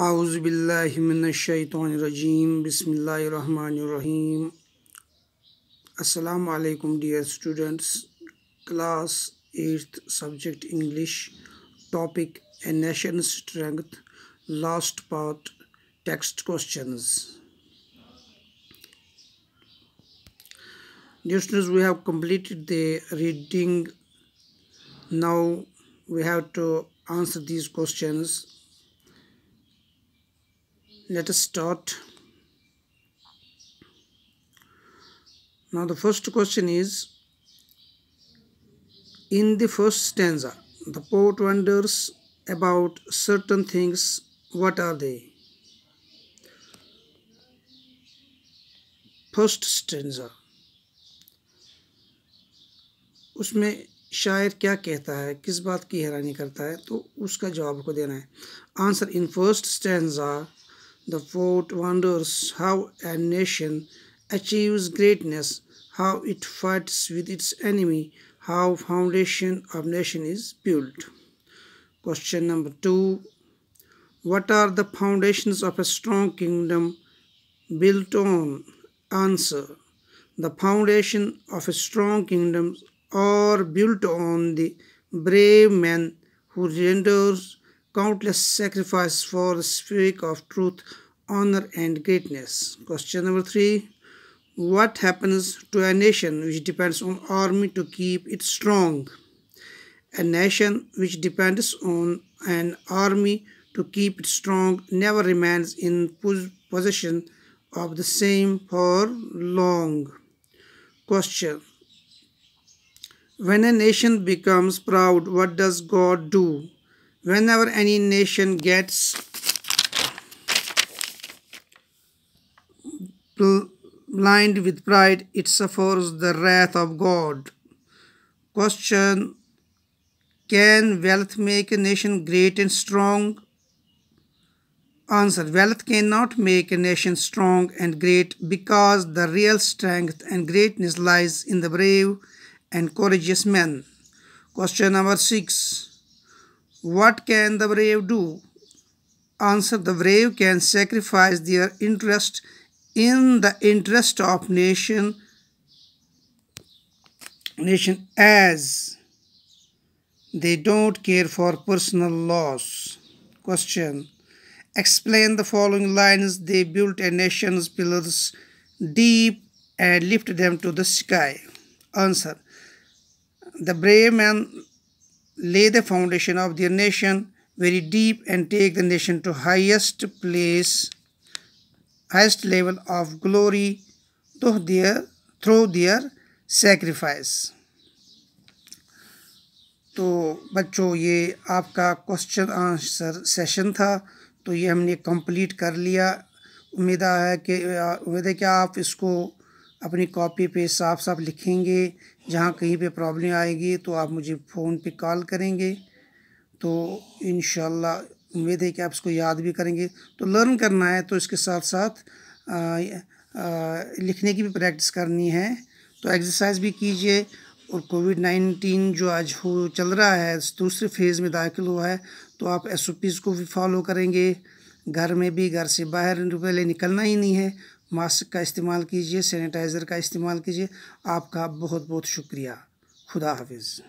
आउज़ुबिल्लाहिमिनश्शैतानिर्रजीम बिस्मिल्लाहिर्रहमानिर्रहीम। अस्सलामु अलैकुम dear students. Class 8th subject English, topic A Nation's Strength, last part, text questions. Dear students, we have completed the reading. Now we have to answer these questions. Let us start. Now the first question is, in the first stanza, the poet wonders about certain things. What are they? First stanza, उसमें शायर क्या कहता है, किस बात की हैरानी करता है, तो उसका जवाब को देना है. Answer: in first stanza the poet wonders how a nation achieves greatness, how it fights with its enemy, how foundation of nation is built. Question number 2. What are the foundations of a strong kingdom built on? Answer: the foundation of a strong kingdom are built on the brave men who renders countless sacrifices for the sake of truth, honor and greatness. Question number 3. What happens to a nation which depends on army to keep it strong? A nation which depends on an army to keep it strong never remains in possession of the same for long. Question: when a nation becomes proud, what does God do? Whenever any nation gets blind with pride, it suffers the wrath of God. Question: can wealth make a nation great and strong? Answer: wealth cannot make a nation strong and great, because the real strength and greatness lies in the brave and courageous men. Question number 6. What can the brave do? Answer: the brave can sacrifice their interest in the interest of nation as they don't care for personal loss. Question: explain the following lines. They built a nation's pillars deep and lifted them to the sky. Answer: the brave men lay the foundation of their nation very deep and take the nation to highest level of glory through their sacrifice. तो बच्चों, ये आपका question answer session था, तो ये हमने complete कर लिया. उम्मीद है कि आप इसको अपनी कॉपी पे साफ साफ लिखेंगे. जहाँ कहीं पे प्रॉब्लम आएगी तो आप मुझे फ़ोन पे कॉल करेंगे. तो इंशाल्लाह उम्मीद है कि आप इसको याद भी करेंगे. तो लर्न करना है तो इसके साथ साथ लिखने की भी प्रैक्टिस करनी है. तो एक्सरसाइज भी कीजिए. और कोविड-19 जो आज चल रहा है, दूसरे फेज़ में दाखिल हुआ है, तो आप SOPs को भी फॉलो करेंगे. घर में भी, घर से बाहर पहले निकलना ही नहीं है. मास्क का इस्तेमाल कीजिए, सैनिटाइज़र का इस्तेमाल कीजिए. आपका बहुत बहुत शुक्रिया. खुदा हाफिज़.